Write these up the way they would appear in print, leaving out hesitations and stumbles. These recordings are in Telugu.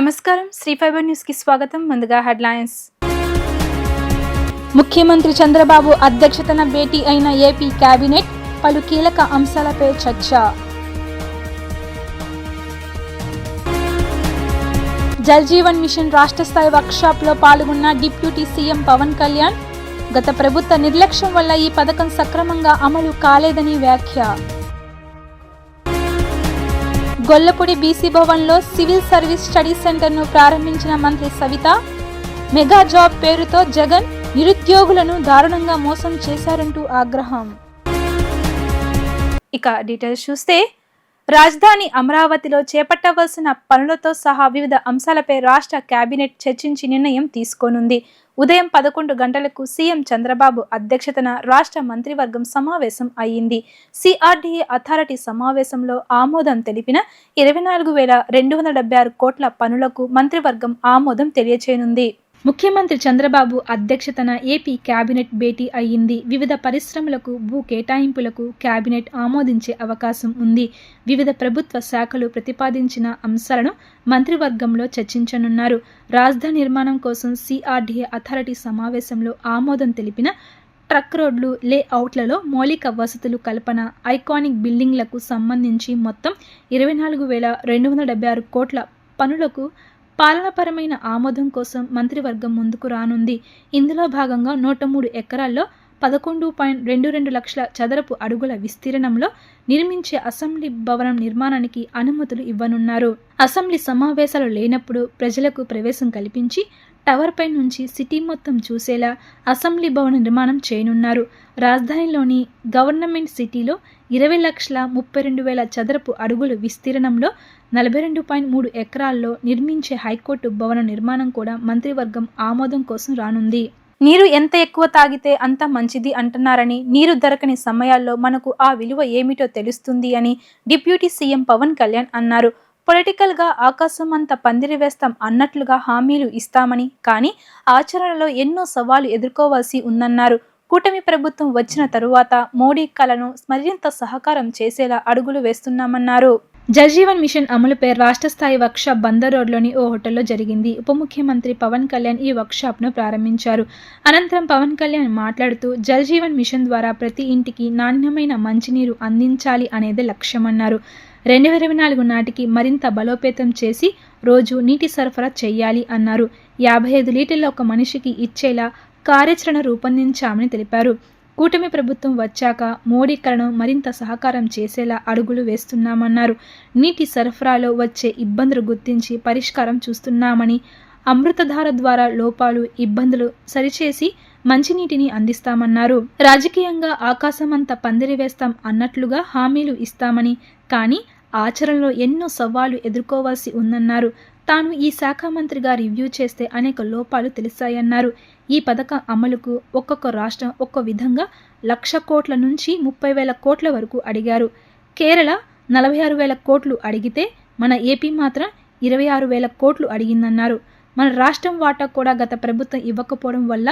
నమస్కారం, శ్రీ ఫైబర్ న్యూస్ కి స్వాగతం. ముందుగా హెడ్లైన్స్. ముఖ్యమంత్రి చంద్రబాబు అధ్యక్షతన భేటీ అయిన ఏపీ కేబినెట్, పలు కీలక అంశాలపై చర్చ. జల్ జీవన్ మిషన్ రాష్ట్ర స్థాయి వర్క్షాప్ లో పాల్గొన్న డిప్యూటీ సీఎం పవన్ కళ్యాణ్, గత ప్రభుత్వ నిర్లక్ష్యం వల్ల ఈ పథకం సక్రమంగా అమలు కాలేదని వ్యాఖ్య. గొల్లపూడి బీసీ భవన్లో సివిల్ సర్వీస్ స్టడీ సెంటర్ను ప్రారంభించిన మంత్రి సవిత, మెగా జాబ్ పేరుతో జగన్ నిరుద్యోగులను దారుణంగా మోసం చేశారంటూ ఆగ్రహం. ఇక డీటెయిల్స్ చూస్తే, రాజధాని అమరావతిలో చేపట్టవలసిన పనులతో సహా వివిధ అంశాలపై రాష్ట్ర కేబినెట్ చర్చించి నిర్ణయం తీసుకోనుంది. ఉదయం 11 గంటలకు సీఎం చంద్రబాబు అధ్యక్షతన రాష్ట్ర మంత్రివర్గం సమావేశం అయ్యింది. సిఆర్డీఏ అథారిటీ సమావేశంలో ఆమోదం తెలిపిన 24,276 కోట్ల పనులకు మంత్రివర్గం ఆమోదం తెలియచేయనుంది. ముఖ్యమంత్రి చంద్రబాబు అధ్యక్షతన ఏపీ కేబినెట్ భేటీ అయ్యింది. వివిధ పరిశ్రమలకు భూ కేటాయింపులకు కేబినెట్ ఆమోదించే అవకాశం ఉంది. వివిధ ప్రభుత్వ శాఖలు ప్రతిపాదించిన అంశాలను మంత్రివర్గంలో చర్చించనున్నారు. రాజధాని నిర్మాణం కోసం సిఆర్డీఏ అథారిటీ సమావేశంలో ఆమోదం తెలిపిన ట్రక్ రోడ్లు, లేఅవుట్లలో మౌలిక వసతులు కల్పన, ఐకానిక్ బిల్డింగ్లకు సంబంధించి మొత్తం 24,276 కోట్ల పనులకు పాలనాపరమైన ఆమోదం కోసం మంత్రివర్గం ముందుకు రానుంది. ఇందులో భాగంగా 103 ఎకరాల్లో 11.22 లక్షల చదరపు అడుగుల విస్తీర్ణంలో నిర్మించే అసెంబ్లీ భవనం నిర్మాణానికి అనుమతులు ఇవ్వనున్నారు. అసెంబ్లీ సమావేశాలు లేనప్పుడు ప్రజలకు ప్రవేశం కల్పించి టవర్ పై నుంచి సిటీ మొత్తం చూసేలా అసెంబ్లీ భవన నిర్మాణం చేయనున్నారు. రాజధానిలోని గవర్నమెంట్ సిటీలో 20,32,000 చదరపు అడుగుల విస్తీర్ణంలో 42.3 ఎకరాల్లో నిర్మించే హైకోర్టు భవన నిర్మాణం కూడా మంత్రివర్గం ఆమోదం కోసం రానుంది. నీరు ఎంత ఎక్కువ తాగితే అంత మంచిది అంటున్నారని, నీరు దొరకని సమయాల్లో మనకు ఆ విలువ ఏమిటో తెలుస్తుంది అని డిప్యూటీ సీఎం పవన్ కళ్యాణ్ అన్నారు. పొలిటికల్ గా ఆకాశం అంతా పందిరి వేస్తాం అన్నట్లుగా హామీలు ఇస్తామని, కానీ ఆచరణలో ఎన్నో సవాళ్లు ఎదుర్కోవాల్సి ఉందన్నారు. కూటమి ప్రభుత్వం వచ్చిన తరువాత మోడీ కలను మరింత సహకారం చేసేలా అడుగులు వేస్తున్నామన్నారు. జల్ జీవన్ మిషన్ అమలుపై రాష్ట్ర స్థాయి వర్క్షాప్ బందర్ రోడ్లోని ఓ హోటల్లో జరిగింది. ఉప ముఖ్యమంత్రి పవన్ కళ్యాణ్ ఈ వర్క్షాప్ను ప్రారంభించారు. అనంతరం పవన్ కళ్యాణ్ మాట్లాడుతూ, జల్ జీవన్ మిషన్ ద్వారా ప్రతి ఇంటికి నాణ్యమైన మంచినీరు అందించాలి అనేదే లక్ష్యమన్నారు. 2024 నాటికి మరింత బలోపేతం చేసి రోజు నీటి సరఫరా చేయాలి అన్నారు. 55 లీటర్ల ఒక మనిషికి ఇచ్చేలా కార్యాచరణ రూపొందించామని తెలిపారు. కూటమి ప్రభుత్వం వచ్చాక మోడీ కలను మరింత సహకారం చేసేలా అడుగులు వేస్తున్నామన్నారు. నీటి సరఫరాలో వచ్చే ఇబ్బందులు గుర్తించి పరిష్కారం చూస్తున్నామని, అమృతధార ద్వారా లోపాలు, ఇబ్బందులు సరిచేసి మంచినీటిని అందిస్తామన్నారు. రాజకీయంగా ఆకాశమంతా పందిరి వేస్తాం అన్నట్లుగా హామీలు ఇస్తామని, కానీ ఆచరణలో ఎన్నో సవాళ్లు ఎదుర్కోవాల్సి ఉందన్నారు. తాను ఈ శాఖ మంత్రిగా రివ్యూ చేస్తే అనేక లోపాలు తెలిసాయన్నారు. ఈ పథకం అమలుకు ఒక్కొక్క రాష్ట్రం ఒక్కో విధంగా 1,00,000 కోట్ల నుంచి 30,000 కోట్ల వరకు అడిగారు. కేరళ 46,000 కోట్లు అడిగితే మన ఏపీ మాత్రం 26,000 కోట్లు అడిగిందన్నారు. మన రాష్ట్రం వాటా కూడా గత ప్రభుత్వం ఇవ్వకపోవడం వల్ల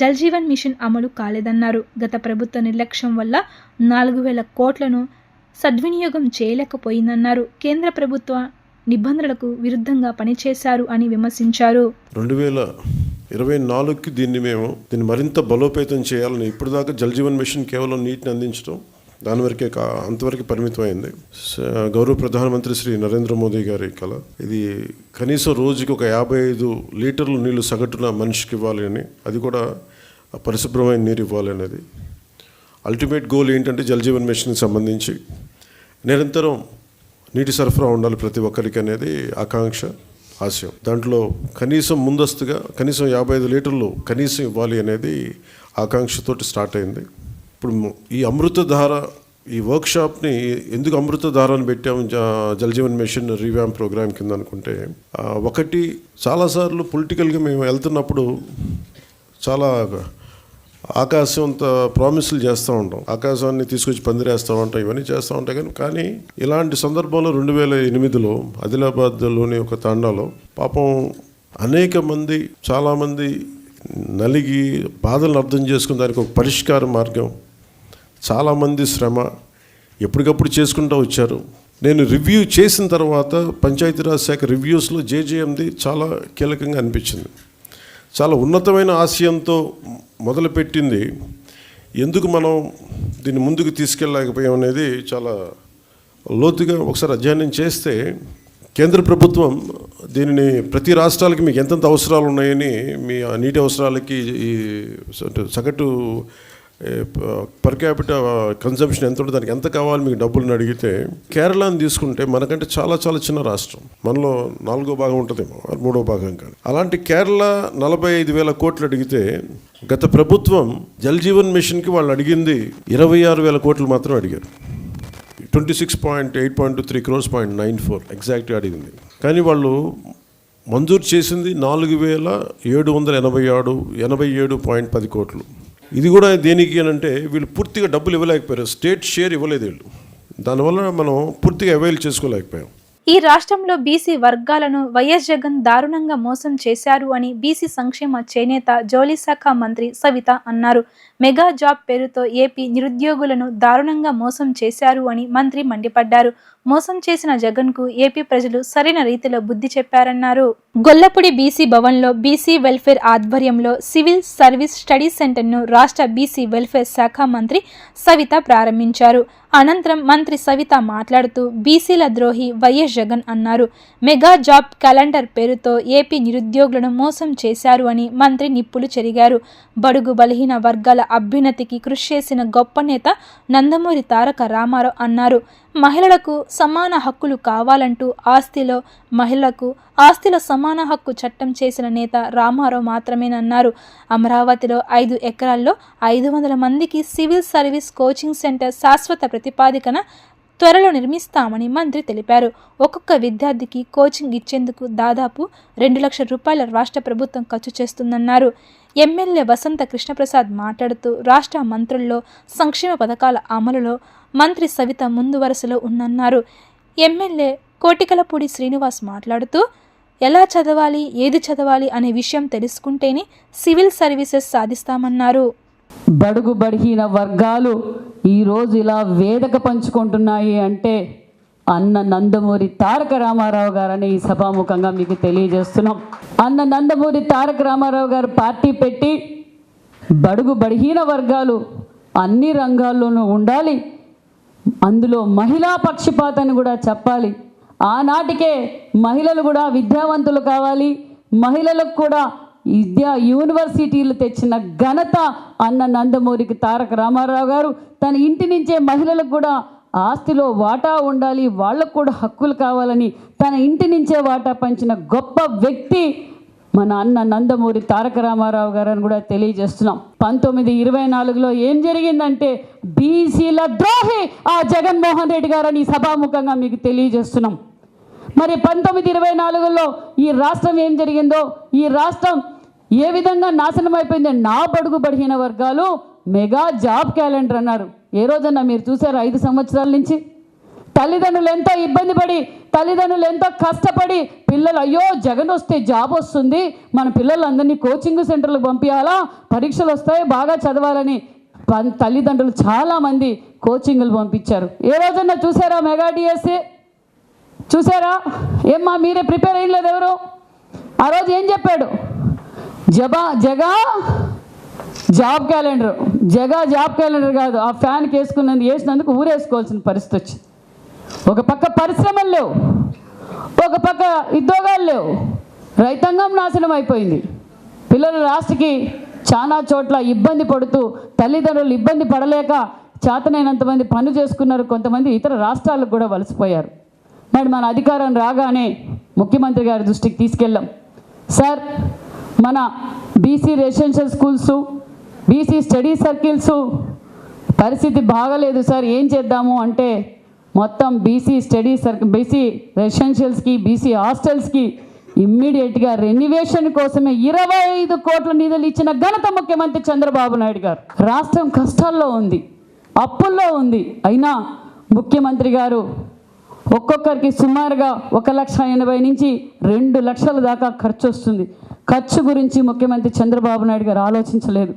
జల్ జీవన్ మిషన్ అమలు కాలేదన్నారు. గత ప్రభుత్వ నిర్లక్ష్యం వల్ల 4,000 కోట్లను సద్వినియోగం చేయలేకపోయిందన్నారు. కేంద్ర ప్రభుత్వ నిబంధనలకు విరుద్ధంగా పనిచేశారు అని విమర్శించారు. 2024కి దీన్ని మరింత బలోపేతం చేయాలని, ఇప్పుడు దాకా జల్ జీవన్ మిషన్ కేవలం నీటిని అందించడం దాని వరకే అంతవరకు పరిమితమైంది. గౌరవ ప్రధానమంత్రి శ్రీ నరేంద్ర మోదీ గారి కల ఇది కనీసం రోజుకి ఒక 55 లీటర్లు నీళ్లు సగటున మనిషికి ఇవ్వాలి అని, అది కూడా పరిశుభ్రమైన నీరు ఇవ్వాలి అనేది అల్టిమేట్ గోల్. ఏంటంటే జల్ జీవన్ మిషన్కి సంబంధించి నిరంతరం నీటి సరఫరా ఉండాలి ప్రతి ఒక్కరికి అనేది ఆకాంక్ష, ఆశయం. దాంట్లో కనీసం ముందస్తుగా కనీసం 55 లీటర్లు కనీసం ఇవ్వాలి అనేది ఆకాంక్షతోటి స్టార్ట్ అయింది. ఇప్పుడు ఈ అమృతధార ఈ వర్క్షాప్ని ఎందుకు అమృతధార అని పెట్టాము Jal Jeevan mission revamp programme కింద అనుకుంటే, ఒకటి చాలాసార్లు పొలిటికల్గా మేము వెళ్తున్నప్పుడు చాలా ఆకాశం అంత ప్రామిసులు చేస్తూ ఉంటాం, ఆకాశాన్ని తీసుకొచ్చి పందిరేస్తూ ఉంటాం, ఇవన్నీ చేస్తూ ఉంటాయి. కానీ ఇలాంటి సందర్భంలో 2008లో ఆదిలాబాద్లోని ఒక తాండాలో పాపం అనేక మంది, చాలామంది నలిగి బాధలను అర్థం చేసుకుని దానికి ఒక పరిష్కార మార్గం, చాలామంది శ్రమ ఎప్పటికప్పుడు చేసుకుంటూ వచ్చారు. నేను రివ్యూ చేసిన తర్వాత పంచాయతీరాజ్ శాఖ రివ్యూస్లో జేజేఎంది చాలా కీలకంగా అనిపించింది. చాలా ఉన్నతమైన ఆశయంతో మొదలుపెట్టింది, ఎందుకు మనం దీన్ని ముందుకు తీసుకెళ్ళలేకపోయాం అనేది చాలా లోతుగా ఒకసారి అధ్యయనం చేస్తే, కేంద్ర ప్రభుత్వం దీనిని ప్రతి రాష్ట్రాలకి మీకు ఎంతెంత అవసరాలు ఉన్నాయని, మీ నీటి అవసరాలకి ఈ సగటు పర్ క్యాపిటల్ కన్జంప్షన్ ఎంత ఉంటుంది, దానికి ఎంత కావాలి మీకు డబ్బులను అడిగితే, కేరళని తీసుకుంటే మనకంటే చాలా చాలా చిన్న రాష్ట్రం, మనలో 4వ భాగం ఉంటుందేమో, 3వ భాగం కాదు. అలాంటి కేరళ 45,000 కోట్లు అడిగితే, గత ప్రభుత్వం జల్ జీవన్ మిషన్కి వాళ్ళు అడిగింది 26,000 కోట్లు మాత్రం అడిగారు. 26.8.23 crores 0.94 ఎగ్జాక్ట్గా అడిగింది. కానీ వాళ్ళు మంజూరు చేసింది 4,787.10 కోట్లు. ఇది కూడా దేనికి అని అంటే, వీళ్ళు పూర్తిగా డబ్బులు ఇవ్వలేకపోయారు, స్టేట్ షేర్ ఇవ్వలేదు వీళ్ళు. దానివల్ల మనం పూర్తిగా అవైల్ చేసుకోలేకపోయాం. ఈ రాష్ట్రంలో బీసీ వర్గాలను వైఎస్ జగన్ దారుణంగా మోసం చేశారు అని బీసీ సంక్షేమ చేనేత జౌళి శాఖ మంత్రి సవిత అన్నారు. మెగా జాబ్ పేరుతో ఏపీ నిరుద్యోగులను దారుణంగా మోసం చేశారు అని మంత్రి మండిపడ్డారు. మోసం చేసిన జగన్కు ఏపీ ప్రజలు సరైన రీతిలో బుద్ధి చెప్పారన్నారు. గొల్లపూడి బీసీ భవన్లో బీసీ వెల్ఫేర్ ఆధ్వర్యంలో సివిల్ సర్వీస్ స్టడీ సెంటర్ను రాష్ట్ర బీసీ వెల్ఫేర్ శాఖ మంత్రి సవిత ప్రారంభించారు. అనంతరం మంత్రి సవిత మాట్లాడుతూ బీసీల ద్రోహి వైఎస్ జగన్ అన్నారు. మెగా జాబ్ క్యాలెండర్ పేరుతో ఏపీ నిరుద్యోగులను మోసం చేశారు అని మంత్రి నిప్పులు చెరిగారు. బడుగు బలహీన వర్గాల అభ్యున్నతికి కృషి చేసిన గొప్ప నేత నందమూరి తారక రామారావు అన్నారు. మహిళలకు సమాన హక్కులు కావాలంటూ ఆస్తిలో సమాన హక్కు చట్టం చేసిన నేత రామారావు మాత్రమేనన్నారు. అమరావతిలో 5 ఎకరాల్లో 500 మందికి సివిల్ సర్వీస్ కోచింగ్ సెంటర్ శాశ్వత ప్రతిపాదికన త్వరలో నిర్మిస్తామని మంత్రి తెలిపారు. ఒక్కొక్క విద్యార్థికి కోచింగ్ ఇచ్చేందుకు దాదాపు 2 లక్షల రూపాయల రాష్ట్ర ప్రభుత్వం ఖర్చు చేస్తుందన్నారు. ఎమ్మెల్యే వసంత కృష్ణప్రసాద్ మాట్లాడుతూ రాష్ట్ర మంత్రుల్లో సంక్షేమ పథకాల అమలులో మంత్రి సవిత ముందు వరుసలో ఉందన్నారు. ఎమ్మెల్యే కోటికలపూడి శ్రీనివాస్ మాట్లాడుతూ ఎలా చదవాలి, ఏది చదవాలి అనే విషయం తెలుసుకుంటేనే సివిల్ సర్వీసెస్ సాధిస్తామన్నారు. బడుగు బడిహీన వర్గాలు ఈరోజు ఇలా వేదిక పంచుకుంటున్నాయి అంటే అన్న నందమూరి తారక రామారావు గారని ఈ సభాముఖంగా మీకు తెలియజేస్తున్నాం. అన్న నందమూరి తారక రామారావు గారు పార్టీ పెట్టి బడుగు బడిహీన వర్గాలు అన్ని రంగాల్లోనూ ఉండాలి, అందులో మహిళా పక్షపాతాన్ని కూడా చెప్పాలి. ఆనాటికే మహిళలు కూడా విద్యావంతులు కావాలి, మహిళలకు కూడా యూనివర్సిటీలు తెచ్చిన ఘనత అన్న నందమూరికి తారక రామారావు గారు. తన ఇంటి నుంచే మహిళలకు కూడా ఆస్తిలో వాటా ఉండాలి, వాళ్ళకు కూడా హక్కులు కావాలని తన ఇంటి నుంచే వాటా పంచిన గొప్ప వ్యక్తి మన అన్న నందమూరి తారక రామారావు గారు అని కూడా తెలియజేస్తున్నాం. 1924లో ఏం జరిగిందంటే బీసీల ద్రోహి ఆ జగన్మోహన్ రెడ్డి గారని సభాముఖంగా మీకు తెలియజేస్తున్నాం. మరి 1924లో ఈ రాష్ట్రం ఏం జరిగిందో, ఈ రాష్ట్రం ఏ విధంగా నాశనం అయిపోయిందో, నా బడుగు బడిహీన వర్గాలు మెగా జాబ్ క్యాలెండర్ అన్నారు. ఏ రోజన్నా మీరు చూసారు? 5 సంవత్సరాల నుంచి తల్లిదండ్రులు ఎంతో ఇబ్బంది పడి, తల్లిదండ్రులు ఎంతో కష్టపడి, పిల్లలు అయ్యో జగన్ వస్తే జాబ్ వస్తుంది, మన పిల్లలందరినీ కోచింగ్ సెంటర్లకు పంపించాలా, పరీక్షలు వస్తాయి బాగా చదవాలని తల్లిదండ్రులు చాలామంది కోచింగ్లు పంపించారు. ఏ రోజన్నా చూసారా మెగా డిఎస్సి? చూసారా? ఏమ్మా మీరే ప్రిపేర్ అయ్యలేదు ఎవరు? ఆ రోజు ఏం చెప్పాడు? జగా జాబ్ క్యాలెండర్, జగా జాబ్ క్యాలెండర్ కాదు, ఆ ఫ్యాన్కి వేసినందుకు ఊరేసుకోవాల్సిన పరిస్థితి వచ్చింది. ఒక పక్క పరిశ్రమలు లేవు, ఒక పక్క ఉద్యోగాలు లేవు, రైతాంగం నాశనం అయిపోయింది. పిల్లలు లాస్ట్కి చాలా చోట్ల ఇబ్బంది పడుతూ, తల్లిదండ్రులు ఇబ్బంది పడలేక చేతనైనంతమంది పనులు చేసుకున్నారు, కొంతమంది ఇతర రాష్ట్రాలకు కూడా వలసిపోయారు. మరి మన అధికారం రాగానే ముఖ్యమంత్రి గారి దృష్టికి తీసుకెళ్ళాం. సార్, మన BC residential schools, BC study circles పరిస్థితి బాగలేదు సార్, ఏం చేద్దాము అంటే మొత్తం బీసీ రెసిడెన్షియల్స్కి, బీసీ హాస్టల్స్కి ఇమ్మీడియట్గా రెన్యువేషన్ కోసమే 25 కోట్ల నిధులు ఇచ్చిన ఘనత ముఖ్యమంత్రి చంద్రబాబు నాయుడు గారు. రాష్ట్రం కష్టాల్లో ఉంది, అప్పుల్లో ఉంది, అయినా ముఖ్యమంత్రి గారు ఒక్కొక్కరికి సుమారుగా 1,80,000 నుంచి 2 లక్షల దాకా ఖర్చు వస్తుంది. ఖర్చు గురించి ముఖ్యమంత్రి చంద్రబాబు నాయుడు గారు ఆలోచించలేదు.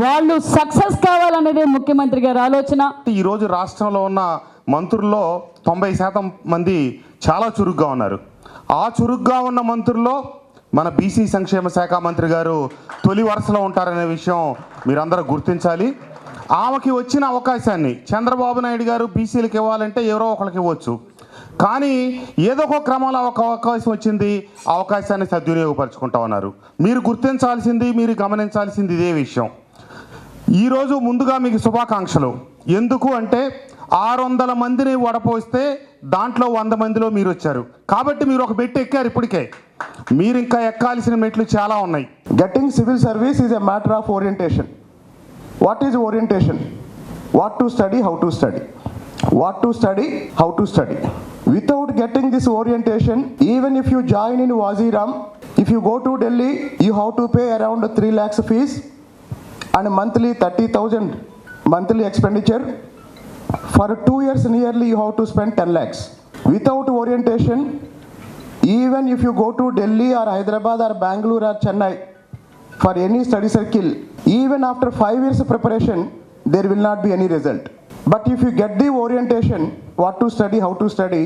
వాళ్ళు సక్సెస్ కావాలనేదే ముఖ్యమంత్రి గారి ఆలోచన. ఈరోజు రాష్ట్రంలో ఉన్న మంత్రుల్లో 90% మంది చాలా చురుగ్గా ఉన్నారు. ఆ చురుగ్గా ఉన్న మంత్రుల్లో మన బీసీ సంక్షేమ శాఖ మంత్రి గారు తొలి వరుసలో ఉంటారనే విషయం మీరందరూ గుర్తించాలి. ఆమెకి వచ్చిన అవకాశాన్ని చంద్రబాబు నాయుడు గారు బీసీలకు ఇవ్వాలంటే ఎవరో ఒకరికి ఇవ్వచ్చు, కానీ ఏదో ఒక క్రమంలో ఒక అవకాశం వచ్చింది, అవకాశాన్ని సద్వినియోగపరుచుకుంటా ఉన్నారు. మీరు గుర్తించాల్సింది, మీరు గమనించాల్సింది ఇదే విషయం. ఈరోజు ముందుగా మీకు శుభాకాంక్షలు. ఎందుకు అంటే 600 మందిని వడపోస్తే దాంట్లో 100 మందిలో మీరు వచ్చారు కాబట్టి మీరు ఒక మెట్టు ఎక్కారు. ఇప్పటికే మీరు ఇంకా ఎక్కాల్సిన మెట్లు చాలా ఉన్నాయి. Getting civil service is a matter of orientation. What is orientation? What to study, how to study. What to study, how to study. Without getting this orientation, even if you join in Waziram, if you go to Delhi, you have to pay around 3 lakhs fees and monthly 30,000 monthly expenditure. For 2 years nearly you have to spend 10 lakhs. Without orientation, even if you go to Delhi or Hyderabad or Bangalore or Chennai for any study circle, even after 5 years of preparation, there will not be any result. But if you get the orientation, what to study, how to study,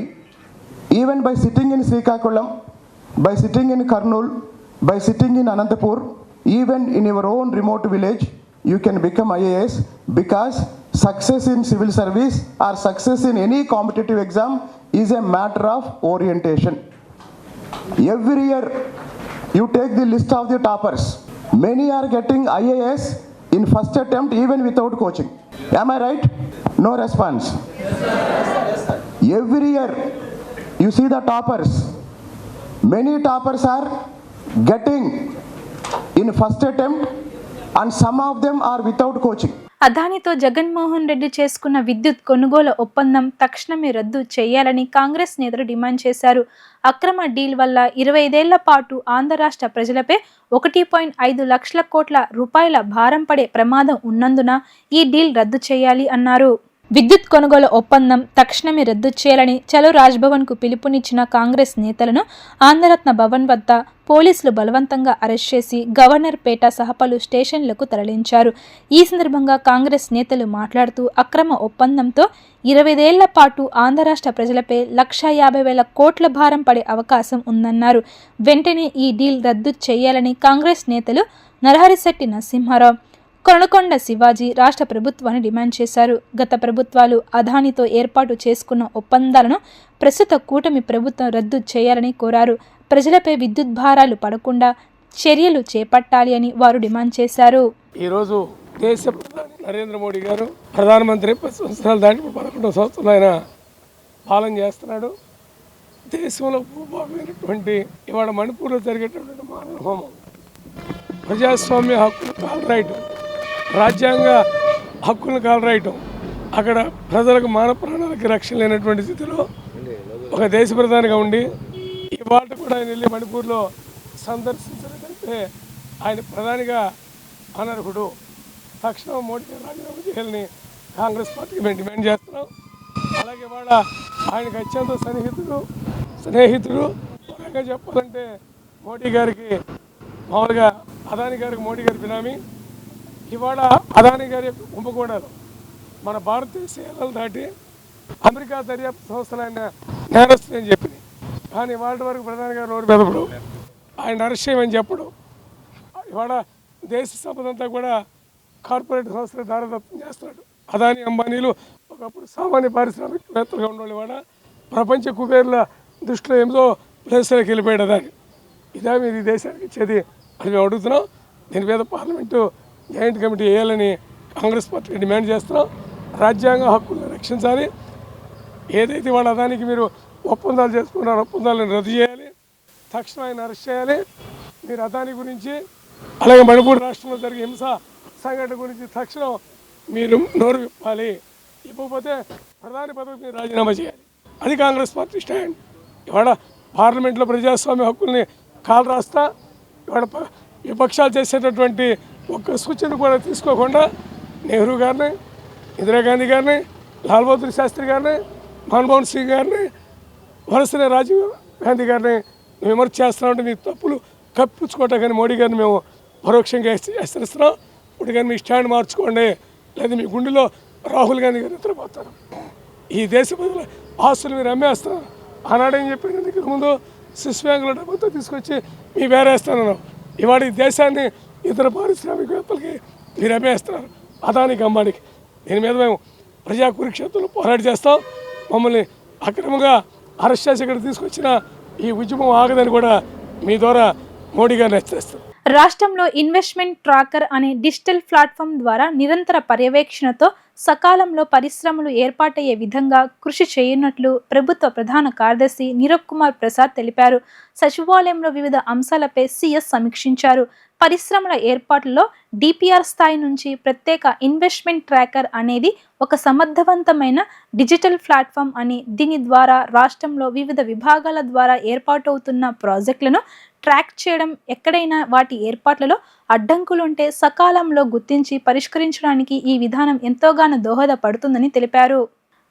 even by sitting in Srikakulam, by sitting in Kurnool, by sitting in Anantapur, even in your own remote village, you can become IAS, because success in civil service or success in any competitive exam is a matter of orientation. Every year, you take the list of the toppers. Many are getting IAS in first attempt even without coaching. Am I right? No response. Every year you see the toppers. Many toppers are getting in first attempt and some of them are without coaching. అదానితో Jaganmohan Reddy చేసుకున్న విద్యుత్ కొనుగోలు ఒప్పందం తక్షణమే రద్దు చేయాలని కాంగ్రెస్ నేతలు డిమాండ్ చేశారు. అక్రమ డీల్ వల్ల 25 ఏళ్ల పాటు ఆంధ్ర రాష్ట్ర ప్రజలపై 1.5 లక్షల కోట్ల రూపాయల భారం పడే ప్రమాదం ఉన్నందున ఈ డీల్ రద్దు చేయాలి అన్నారు. విద్యుత్ కొనుగోలు ఒప్పందం తక్షణమే రద్దు చేయాలని చలో రాజ్భవన్కు పిలుపునిచ్చిన కాంగ్రెస్ నేతలను ఆంధ్రరత్న భవన్ వద్ద పోలీసులు బలవంతంగా అరెస్ట్ చేసి గవర్నర్ పేట సహా పలు స్టేషన్లకు తరలించారు. ఈ సందర్భంగా కాంగ్రెస్ నేతలు మాట్లాడుతూ అక్రమ ఒప్పందంతో 25 ఏళ్ల పాటు ఆంధ్ర రాష్ట్ర ప్రజలపై 1,50,000 కోట్ల భారం పడే అవకాశం ఉందన్నారు. వెంటనే ఈ డీల్ రద్దు చేయాలని కాంగ్రెస్ నేతలు నరహరిశెట్టి నరసింహారావు, కొనకొండ శివాజీ రాష్ట్ర ప్రభుత్వాన్ని డిమాండ్ చేశారు. గత ప్రభుత్వాలు అదానితో ఏర్పాటు చేసుకున్న ఒప్పందాలను ప్రస్తుత కూటమి ప్రభుత్వం రద్దు చేయాలని కోరారు. ప్రజలపై విద్యుత్ భారాలు పడకుండా చర్యలు చేపట్టాలి అని వారు డిమాండ్ చేశారు. ఈరోజు దేశ ప్రధాని నరేంద్ర మోడీ గారు ప్రధానమంత్రి 10 సంవత్సరాలు దాటి 11వ సంవత్సరంలో ఆయన పాలన చేస్తున్నాడు. దేశంలో భూభాగమైనటువంటి ఇవాళ మణిపూర్లో జరిగేటటువంటి మానవ హోమం, ప్రజాస్వామ్య హక్కులు కాలరాయటం, రాజ్యాంగ హక్కులను కాలరాయటం, అక్కడ ప్రజలకు మానవ ప్రాణాలకి రక్షణ లేనటువంటి స్థితిలో ఒక దేశ ప్రధానిగా ఉండి ఇవాళ కూడా ఆయన వెళ్ళి మణిపూర్లో సందర్శించలేదంటే ఆయన ప్రధానిగా అనర్హుడు. తక్షణం మోడీ రాజీనామా చేయాలని కాంగ్రెస్ పార్టీకి మేము డిమాండ్ చేస్తున్నాం. అలాగే వాళ్ళ ఆయనకు అత్యంత స్నేహితుడు పరంగా చెప్పాలంటే మోడీ గారికి మామూలుగా అదాని గారికి మోడీ గారి బినామీ. ఇవాళ అదాని గారి యొక్క కుంభకోణాలు మన భారతదేశ ఎల్లలు దాటి అమెరికా దర్యాప్తు సంస్థలు ఆయన నేరస్తులని చెప్పింది, కానీ ఇవాళ వరకు ప్రధాని గారు నోరు మెదపడు, ఆయన అరెస్ట్ చేయమని చెప్పడు. ఇవాళ దేశ సంపద అంతా కూడా కార్పొరేట్ సంస్థలు దారదత్తం చేస్తున్నాడు. అదాని అంబానీలు ఒకప్పుడు సామాన్య పారిశ్రామికవేత్తలుగా ఉండేవాళ్ళు ఇవాళ ప్రపంచ కుబేర్ల దృష్టిలో ఏమిదో ప్లేస్లోకి వెళ్ళిపోయాడు అదాని. ఇదే మీరు ఈ దేశానికి ఇచ్చేది అని మేము అడుగుతున్నాం. దీని మీద పార్లమెంటు జాయింట్ కమిటీ వేయాలని కాంగ్రెస్ పార్టీ డిమాండ్ చేస్తున్నాం. రాజ్యాంగ హక్కులను రక్షించాలి. ఏదైతే వాళ్ళ అదానికి మీరు ఒప్పందాలు చేసుకున్నారో ఒప్పందాలను రద్దు చేయాలి. తక్షణం ఆయన అరెస్ట్ చేయాలి. మీరు అదాని గురించి అలాగే మణిపూర్ రాష్ట్రంలో జరిగే హింస సంఘటన గురించి తక్షణం మీరు నోరు విప్పాలి. ఇవ్వకపోతే ప్రధాని పదవికి మీరు రాజీనామా చేయాలి. అది కాంగ్రెస్ పార్టీ స్టాండ్. ఇవాళ పార్లమెంట్లో ప్రజాస్వామ్య హక్కుల్ని కాలు రాస్తా ఇవాళ విపక్షాలు చేసేటటువంటి ఒక్క సూచన కూడా తీసుకోకుండా నెహ్రూ గారిని, ఇందిరాగాంధీ గారిని, లాల్ బహదూర్ శాస్త్రి గారిని, మన్మోహన్ సింగ్ గారిని, వరుసనే రాజీవ్ గాంధీ గారిని విమర్శ చేస్తున్నామంటే మీ తప్పులు కప్పించుకోవటం. కానీ మోడీ గారిని మేము పరోక్షంగా హెచ్చరిస్తున్నాం. ఇప్పుడు కానీ మీ స్టాండ్ మార్చుకోండి, లేదా మీ గుండెలో రాహుల్ గాంధీ గారు నిద్రపోతారు. ఈ దేశ ప్రజల ఆస్తులు మీరు అమ్మేస్తున్నారు. ఆనాడేం చెప్పారు, దగ్గర ముందు స్విస్ బ్యాంకులో డబ్బుతో తీసుకొచ్చి మీ వేరేస్తానన్నావు. ఇవాళ ఈ దేశాన్ని ఇతర పారిశ్రామికవేత్తలకి మీరు అమ్మేస్తున్నారు, అదానికి అంబానికి. దీని మీద మేము ప్రజా కురుక్షేత్రంలో పోరాట చేస్తాం. మమ్మల్ని అక్రమంగా అరెస్ట్ చేసి ఇక్కడ తీసుకొచ్చిన ఈ ఉద్యమం ఆగదని కూడా మీ ద్వారా మోడీ గారిని హెచ్చరిస్తాం. రాష్ట్రంలో ఇన్వెస్ట్మెంట్ ట్రాకర్ అనే డిజిటల్ ప్లాట్ఫామ్ ద్వారా నిరంతర పర్యవేక్షణతో సకాలంలో పరిశ్రమలు ఏర్పాటయ్యే విధంగా కృషి చేయనున్నట్లు ప్రభుత్వ ప్రధాన కార్యదర్శి నీరబ్ కుమార్ ప్రసాద్ తెలిపారు. సచివాలయంలో వివిధ అంశాలపై సీఎస్ సమీక్షించారు. పరిశ్రమల ఏర్పాటులో డిపిఆర్ స్థాయి నుంచి ప్రత్యేక ఇన్వెస్ట్మెంట్ ట్రాకర్ అనేది ఒక సమర్థవంతమైన డిజిటల్ ప్లాట్ఫామ్ అని, దీని ద్వారా రాష్ట్రంలో వివిధ విభాగాల ద్వారా ఏర్పాటవుతున్న ప్రాజెక్టులను ట్రాక్ చేయడం, ఎక్కడైనా వాటి ఏర్పాట్లలో అడ్డంకులుంటే సకాలంలో గుర్తించి పరిష్కరించడానికి ఈ విధానం ఎంతోగానో దోహదపడుతుందని తెలిపారు.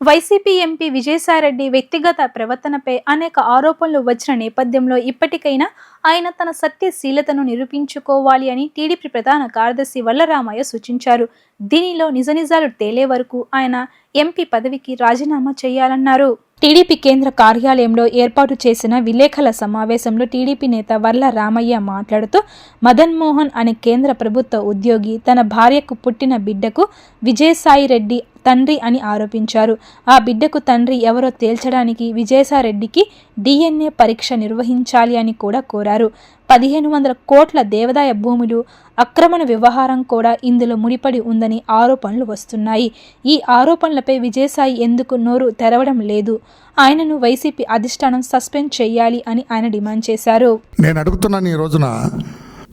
వైసీపీ ఎంపీ విజయసాయిరెడ్డి వ్యక్తిగత ప్రవర్తనపై అనేక ఆరోపణలు వచ్చిన నేపథ్యంలో ఇప్పటికైనా ఆయన తన సత్యశీలతను నిరూపించుకోవాలి అని టీడీపీ ప్రధాన కార్యదర్శి వల్లరామయ్య సూచించారు. దీనిలో నిజనిజాలు తేలే వరకు ఆయన ఎంపీ పదవికి రాజీనామా చేయాలన్నారు. టీడీపీ కేంద్ర కార్యాలయంలో ఏర్పాటు చేసిన విలేకరుల సమావేశంలో టీడీపీ నేత వర్ల రామయ్య మాట్లాడుతూ, మదన్ మోహన్ అనే కేంద్ర ప్రభుత్వ ఉద్యోగి తన భార్యకు పుట్టిన బిడ్డకు విజయసాయిరెడ్డి తండ్రి అని ఆరోపించారు. ఆ బిడ్డకు తండ్రి ఎవరో తేల్చడానికి విజయసాయిరెడ్డికి DNA పరీక్ష నిర్వహించాలి అని కూడా కోరారు. 1500 కోట్ల దేవాదాయ భూములు అక్రమణ వ్యవహారం కూడా ఇందులో ముడిపడి ఉందని ఆరోపణలు వస్తున్నాయి. ఈ ఆరోపణలపై విజయసాయి ఎందుకు నోరు తెరవడం లేదు? ఆయనను వైసీపీ అధిష్టానం సస్పెండ్ చేయాలి అని ఆయన డిమాండ్ చేశారు. నేను అడుగుతున్నాను, ఈ రోజున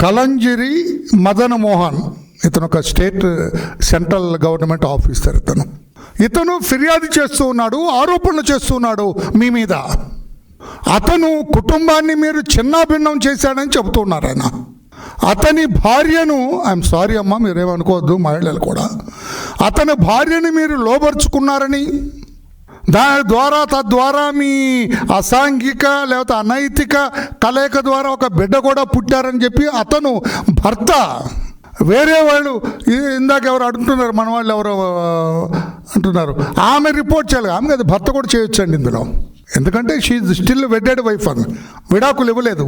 కలంజిరి మదన్ మోహన్, ఇతను ఒక స్టేట్ సెంట్రల్ గవర్నమెంట్ ఆఫీసర్. ఇతను ఫిర్యాదు చేస్తూ ఉన్నాడు, ఆరోపణలు చేస్తూ ఉన్నాడు మీ మీద. అతను కుటుంబాన్ని మీరు చిన్నాభిన్నం చేశాడని చెబుతున్నారు ఆయన. అతని భార్యను, ఐఎమ్ సారీ అమ్మా, మీరేమనుకోవద్దు, మహిళలు కూడా, అతని భార్యని మీరు లోబరుచుకున్నారని, దాని ద్వారా తద్వారా మీ అసాంఘిక లేకపోతే అనైతిక కలయిక ద్వారా ఒక బిడ్డ కూడా పుట్టారని చెప్పి అతను భర్త, వేరే వాళ్ళు ఇందాక ఎవరు అడుగుతున్నారు, మన వాళ్ళు ఎవరు అంటున్నారు, ఆమె రిపోర్ట్ చేయాలి. ఆమె కదా భర్త కూడా చేయొచ్చండి ఇందులో, ఎందుకంటే షీ స్టిల్ వెడ్డెడ్ వైఫ్ అని, విడాకులు ఇవ్వలేదు.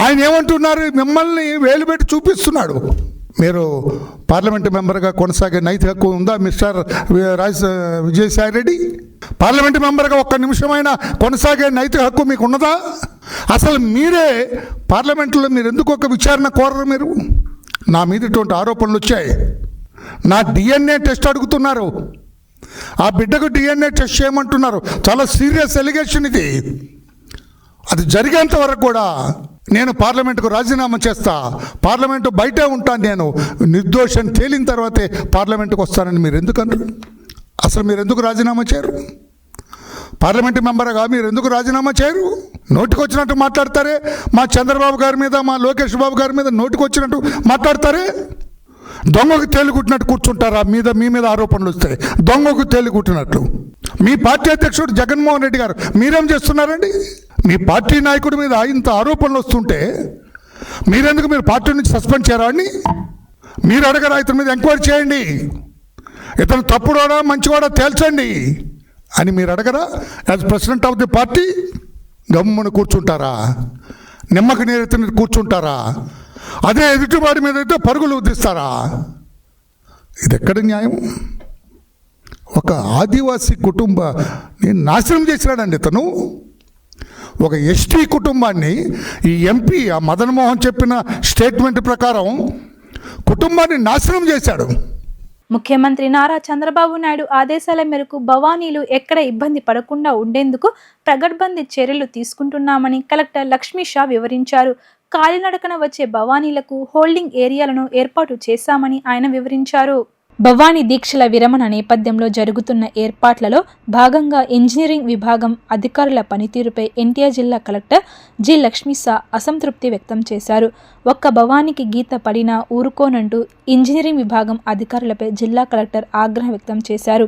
ఆయన ఏమంటున్నారు, మిమ్మల్ని వేలు పెట్టి చూపిస్తున్నాడు. మీరు పార్లమెంటు మెంబర్గా కొనసాగే నైతిక హక్కు ఉందా మిస్టర్ విజయసాయిరెడ్డి? పార్లమెంటు మెంబర్గా ఒక్క నిమిషమైనా కొనసాగే నైతిక హక్కు మీకు ఉన్నదా? అసలు మీరే పార్లమెంటులో మీరు ఎందుకు ఒక విచారణ కోరరు? మీరు నా మీద ఇటువంటి ఆరోపణలు వచ్చాయి, నా DNA టెస్ట్ అడుగుతున్నారు, ఆ బిడ్డకు DNA టెస్ట్ చేయమంటున్నారు. చాలా సీరియస్ ఎలిగేషన్ ఇది. అది జరిగేంత వరకు కూడా నేను పార్లమెంటుకు రాజీనామా చేస్తా, పార్లమెంటు బయటే ఉంటాను, నేను నిర్దోషం తేలిన తర్వాతే పార్లమెంటుకు వస్తానని మీరు ఎందుకంటారు? అసలు మీరు ఎందుకు రాజీనామా చేయరు? పార్లమెంటు మెంబర్గా మీరు ఎందుకు రాజీనామా చేయరు? నోటికి వచ్చినట్టు మాట్లాడతారే, మా చంద్రబాబు గారి మీద, మా లోకేష్ బాబు గారి మీద నోటికి వచ్చినట్టు మాట్లాడతారే. దొంగకు తేలిగుట్టినట్టు కూర్చుంటారా? మీ మీద ఆరోపణలు వస్తాయి, దొంగకు తేలిగుట్టినట్లు. మీ పార్టీ అధ్యక్షుడు జగన్మోహన్ రెడ్డి గారు మీరేం చేస్తున్నారండి? మీ పార్టీ నాయకుడి మీద ఇంత ఆరోపణలు వస్తుంటే మీరెందుకు మీరు పార్టీ నుంచి సస్పెండ్ చేయరా అని మీరు అడగరా? ఇతని మీద ఎంక్వైరీ చేయండి, ఇతను తప్పుడోడా మంచివాడా తేల్చండి అని మీరు అడగరా? As president of the party గమ్మున కూర్చుంటారా? నిమ్మకి నీరెత్తిన కూర్చుంటారా? అదే ఎదుటివాడి మీద అయితే పరుగులు ఉద్దిస్తారా? ఇది ఎక్కడ న్యాయం? ఒక ఆదివాసీ కుటుంబాన్ని నాశనం చేసినాడండి ఇతను. ఒక ఎస్టీ కుటుంబాన్ని ఈ ఎంపీ ఆ మదన్ మోహన్ చెప్పిన స్టేట్మెంట్ ప్రకారం కుటుంబాన్ని నాశనం చేశాడు. ముఖ్యమంత్రి నారా చంద్రబాబు నాయుడు ఆదేశాల మేరకు భవానీలు ఎక్కడ ఇబ్బంది పడకుండా ఉండేందుకు ప్రగడ్బందీ చర్యలు తీసుకుంటున్నామని కలెక్టర్ లక్ష్మీ షా వివరించారు. కాలినడకన వచ్చే భవానీలకు హోల్డింగ్ ఏరియాలను ఏర్పాటు చేశామని ఆయన వివరించారు. భవానీ దీక్షల విరమణ నేపథ్యంలో జరుగుతున్న ఏర్పాట్లలో భాగంగా ఇంజనీరింగ్ విభాగం అధికారుల పనితీరుపై ఎన్టీఆర్ జిల్లా కలెక్టర్ జి లక్ష్మీసా అసంతృప్తి వ్యక్తం చేశారు. ఒక్క భవానీకి గీత పడినా ఊరుకోనంటూ ఇంజనీరింగ్ విభాగం అధికారులపై జిల్లా కలెక్టర్ ఆగ్రహం వ్యక్తం చేశారు.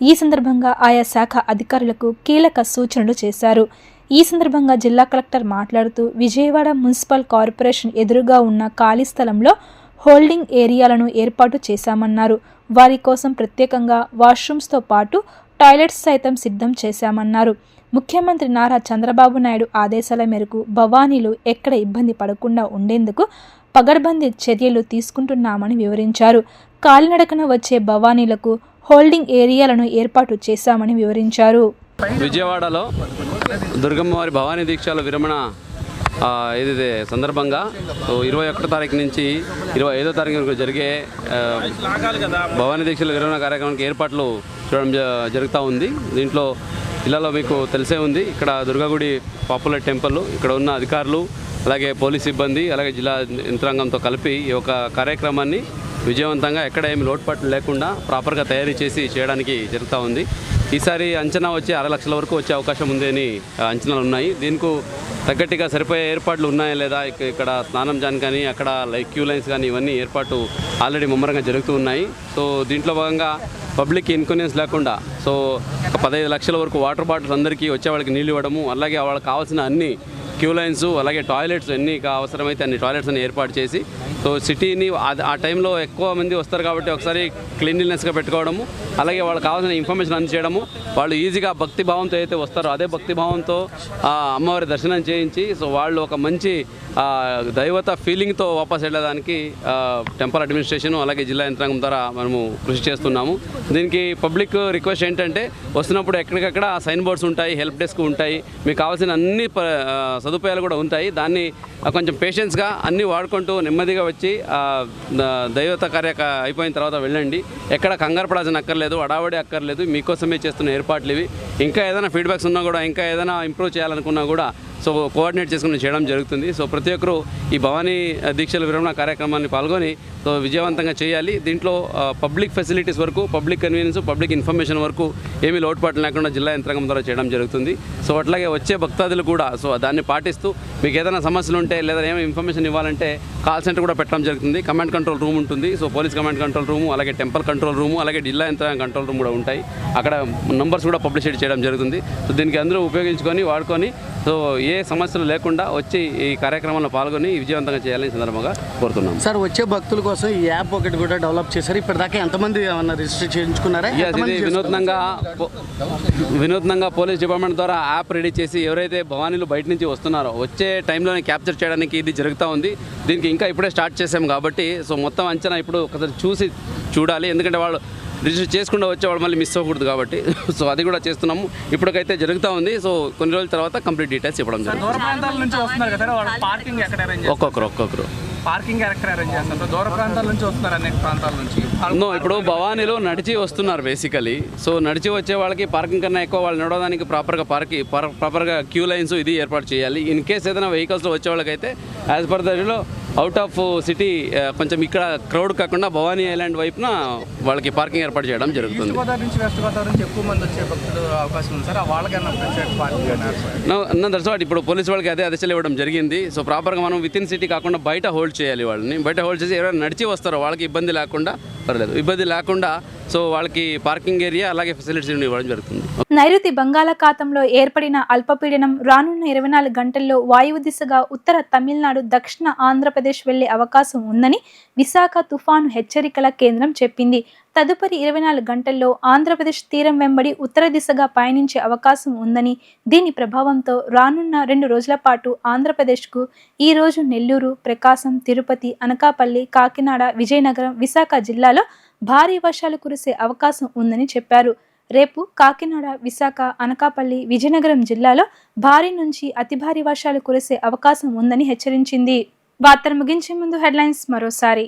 ఈ సందర్భంగా ఆయా శాఖ అధికారులకు కీలక సూచనలు చేశారు. ఈ సందర్భంగా జిల్లా కలెక్టర్ మాట్లాడుతూ, విజయవాడ మున్సిపల్ కార్పొరేషన్ ఎదురుగా ఉన్న ఖాళీ స్థలంలో హోల్డింగ్ ఏరియాలను ఏర్పాటు చేశామన్నారు. వారి కోసం ప్రత్యేకంగా వాష్రూమ్స్తో పాటు టాయిలెట్స్ సైతం సిద్ధం చేశామన్నారు. ముఖ్యమంత్రి నారా చంద్రబాబు నాయుడు ఆదేశాల మేరకు భవానీలు ఎక్కడ ఇబ్బంది పడకుండా ఉండేందుకు పగడ్బందీ చర్యలు తీసుకుంటున్నామని వివరించారు. కాలినడకన వచ్చే భవానీలకు హోల్డింగ్ ఏరియాలను ఏర్పాటు చేశామని వివరించారు. విజయవాడలో దుర్గమ్మ వారి భవానీ దీక్షల విరమణ ఏదైతే సందర్భంగా 21 తారీఖు నుంచి 25వ తారీఖు వరకు జరిగే భవానీ దీక్షల విరమణ కార్యక్రమానికి ఏర్పాట్లు చూడడం జరుగుతూ ఉంది. దీంట్లో జిల్లాలో మీకు తెలిసే ఉంది, ఇక్కడ దుర్గాగుడి పాపులర్ టెంపుల్, ఇక్కడ ఉన్న అధికారులు అలాగే పోలీస్ సిబ్బంది అలాగే జిల్లా యంత్రాంగంతో కలిపి ఈ యొక్క కార్యక్రమాన్ని విజయవంతంగా ఎక్కడ ఏమి లోటుపాట్లు లేకుండా ప్రాపర్గా తయారీ చేసి చేయడానికి జరుగుతూ ఉంది. ఈసారి అంచనా వచ్చి 6 లక్షల వరకు వచ్చే అవకాశం ఉంది అని అంచనాలు ఉన్నాయి. దీనికి తగ్గట్టుగా సరిపోయే ఏర్పాట్లు ఉన్నాయా లేదా, ఇక్కడ స్నానం జాన్ కానీ అక్కడ క్యూ లైన్స్ కానీ ఇవన్నీ ఏర్పాటు ఆల్రెడీ ముమ్మరంగా జరుగుతూ ఉన్నాయి. సో దీంట్లో భాగంగా పబ్లిక్ ఇన్కన్వీనియన్స్ లేకుండా సో 15 లక్షల వరకు వాటర్ బాటిల్స్ అందరికీ వచ్చే వాళ్ళకి నీళ్ళు ఇవ్వడము, అలాగే వాళ్ళకి కావాల్సిన అన్ని క్యూ లైన్స్ అలాగే టాయిలెట్స్ ఎన్ని అవసరమైతే అన్ని టాయిలెట్స్ అన్ని ఏర్పాటు చేసి సో సిటీని ఆ టైంలో ఎక్కువ మంది వస్తారు కాబట్టి ఒకసారి క్లీన్లీనెస్గా పెట్టుకోవడము, అలాగే వాళ్ళకి కావాల్సిన ఇన్ఫర్మేషన్ అందజేయడము, వాళ్ళు ఈజీగా భక్తి భావంతో అయితే వస్తారో అదే భక్తి భావంతో అమ్మవారి దర్శనం చేయించి సో వాళ్ళు ఒక మంచి దైవత ఫీలింగ్తో వాపస్ వెళ్ళడానికి టెంపుల్ అడ్మినిస్ట్రేషన్ అలాగే జిల్లా యంత్రాంగం ద్వారా మనము కృషి చేస్తున్నాము. దీనికి పబ్లిక్ రిక్వెస్ట్ ఏంటంటే వస్తున్నప్పుడు ఎక్కడికక్కడ సైన్ బోర్డ్స్ ఉంటాయి, హెల్ప్ డెస్క్ ఉంటాయి, మీకు కావాల్సిన అన్ని సదుపాయాలు కూడా ఉంటాయి. దాన్ని కొంచెం పేషెన్స్గా అన్నీ వాడుకుంటూ నెమ్మదిగా వచ్చి దైవత అయిపోయిన తర్వాత వెళ్ళండి. ఎక్కడ కంగారు పడాల్సిన అక్కర్లేదు, అడావడి అక్కర్లేదు, మీకోసమే చేస్తున్న ఏర్పాట్లు ఇవి. ఇంకా ఏదైనా ఫీడ్బ్యాక్స్ ఉన్నా కూడా, ఇంకా ఏదైనా ఇంప్రూవ్ చేయాలనుకున్నా కూడా సో కోఆర్డినేట్ చేసుకుని చేయడం జరుగుతుంది. సో ప్రతి ఒక్కరూ ఈ భవానీ దీక్షల విరమణ కార్యక్రమాన్ని పాల్గొని సో విజయవంతంగా చేయాలి. దీంట్లో పబ్లిక్ ఫెసిలిటీస్ వరకు, పబ్లిక్ కన్వీనియన్స్, పబ్లిక్ ఇన్ఫర్మేషన్ వరకు ఏమీ లోటుపాట్లు లేకుండా జిల్లా యంత్రాంగం ద్వారా చేయడం జరుగుతుంది. సో అట్లాగే వచ్చే భక్తాదులు కూడా సో దాన్ని పాటిస్తూ మీకు ఏదైనా సమస్యలు ఉంటే లేదా ఏమైనా ఇన్ఫర్మేషన్ ఇవ్వాలంటే కాల్ సెంటర్ కూడా పెట్టడం జరుగుతుంది. కమాండ్ కంట్రోల్ రూమ్ ఉంటుంది. So police command control room, అలాగే టెంపుల్ కంట్రోల్ రూము, అలాగే జిల్లా యంత్రాంగం కంట్రోల్ రూమ్ కూడా ఉంటాయి. అక్కడ నంబర్స్ కూడా పబ్లిసిటీ చేయడం జరుగుతుంది. సో దీనికి అందరూ ఉపయోగించుకొని వాడుకొని సో ఏ సమస్యలు లేకుండా వచ్చి ఈ కార్యక్రమంలో పాల్గొని విజయవంతంగా చేయాలని సందర్భంగా కోరుతున్నాం. సార్ వచ్చే భక్తుల కోసం ఈ యాప్ ఒకటి కూడా డెవలప్ చేశారు. ఇప్పటిదాకా ఎంతమంది ఏమన్నా రిజిస్టర్ చేయించుకున్నారా? ఇది వినూత్నంగా పోలీస్ డిపార్ట్మెంట్ ద్వారా యాప్ రెడీ చేసి ఎవరైతే భవానీలు బయట నుంచి వస్తున్నారో వచ్చే టైంలోనే క్యాప్చర్ చేయడానికి ఇది జరుగుతూ ఉంది. దీనికి ఇంకా ఇప్పుడే స్టార్ట్ చేసాం కాబట్టి సో మొత్తం అంచనా ఇప్పుడు ఒకసారి చూడాలి. ఎందుకంటే వాళ్ళు రిజిస్టర్ చేసుకుంటూ వచ్చేవాళ్ళు మళ్ళీ మిస్ అవ్వకూడదు కాబట్టి సో అది కూడా చేస్తున్నాము. ఇప్పటికైతే జరుగుతూ ఉంది. సో కొన్ని రోజుల తర్వాత కంప్లీట్ డీటెయిల్స్ ఇవ్వడం జరుగుతుంది. ఒక్కొక్కరు పార్కింగ్ ఎక్కడ అరేంజ్ చేస్తారు? దూర ప్రాంతాల నుంచి వస్తున్నారు, అనేక ప్రాంతాల నుంచి. ఇప్పుడు భవానీలో నడిచి వస్తున్నారు బేసికలీ. సో నడిచి వచ్చే వాళ్ళకి పార్కింగ్ కన్నా ఎక్కువ వాళ్ళు నడవడానికి ప్రాపర్గా క్యూ లైన్స్ ఇది ఏర్పాటు చేయాలి. ఇన్ కేస్ ఏదైనా వెహికల్స్లో వచ్చే వాళ్ళకైతే as per దలో out of city కొంచెం ఇక్కడ క్రౌడ్ కాకుండా భవానీ ఐలాండ్ వైపున వాళ్ళకి పార్కింగ్ ఏర్పాటు చేయడం జరుగుతుంది. వెస్ట్ గోదావరి నుంచి ఎక్కువ మంది వచ్చే భక్తులు అవకాశం ఉంది సార్. వాళ్ళకన్నా దట్స్ వాట్ ఇప్పుడు పోలీసు వాళ్ళకి అదే ఆదేశాలు ఇవ్వడం జరిగింది. సో ప్రాపర్గా మనం విత్ ఇన్ సిటీ కాకుండా బయట హోల్డ్ చేయాలి. వాళ్ళని బయట హోల్డ్ చేసి ఎవరైనా నడిచి వస్తారో వాళ్ళకి ఇబ్బంది లేకుండా ఇబ్బంది లేకుండా సో వాళ్ళకి పార్కింగ్ ఏరియా అలాగే ఫెసిలిటీస్ ఇవ్వడం జరుగుతుంది. నైరుతి బంగాళాఖాతంలో ఏర్పడిన అల్పపీడనం రానున్న 24 గంటల్లో వాయువు దిశగా ఉత్తర తమిళనాడు, దక్షిణ ఆంధ్రప్రదేశ్ వెళ్లే అవకాశం ఉందని విశాఖ తుఫాను హెచ్చరికల కేంద్రం చెప్పింది. తదుపరి 24 గంటల్లో ఆంధ్రప్రదేశ్ తీరం వెంబడి ఉత్తర దిశగా పయనించే అవకాశం ఉందని, దీని ప్రభావంతో రానున్న 2 రోజుల పాటు ఆంధ్రప్రదేశ్కు ఈ రోజు నెల్లూరు, ప్రకాశం, తిరుపతి, అనకాపల్లి, కాకినాడ, విజయనగరం, విశాఖ జిల్లాలో భారీ వర్షాలు కురిసే అవకాశం ఉందని చెప్పారు. రేపు కాకినాడ, విశాఖ, అనకాపల్లి, విజయనగరం జిల్లాలో భారీ నుంచి అతి భారీ వర్షాలు కురిసే అవకాశం ఉందని హెచ్చరించింది. వార్తలు ముగించే ముందు హెడ్లైన్స్ మరోసారి.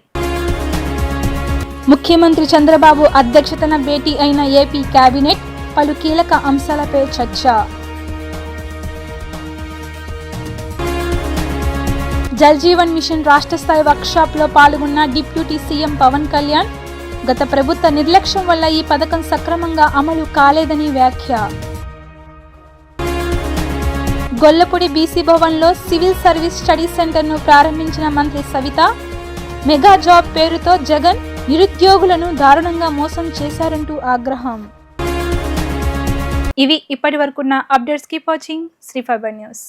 ముఖ్యమంత్రి చంద్రబాబు అధ్యక్షతన భేటీ అయిన ఏపీ కేబినెట్, పలు కీలక అంశాలపై చర్చ. జల్ జీవన్ మిషన్ రాష్ట్ర స్థాయి వర్క్షాప్లో పాల్గొన్న డిప్యూటీ సీఎం పవన్ కళ్యాణ్, గత ప్రభుత్వ నిర్లక్ష్యం వల్ల ఈ పథకం సక్రమంగా అమలు కాలేదని వ్యాఖ్య. గొల్లపూడి బీసీ భవన్లో సివిల్ సర్వీస్ స్టడీ సెంటర్ను ప్రారంభించిన మంత్రి సవిత, మెగా జాబ్ పేరుతో జగన్ నిరుద్యోగులను దారుణంగా మోసం చేశారంటూ ఆగ్రహం. ఇవి ఇప్పటి వరకున్న updates. Keep watching Sri Fiber news.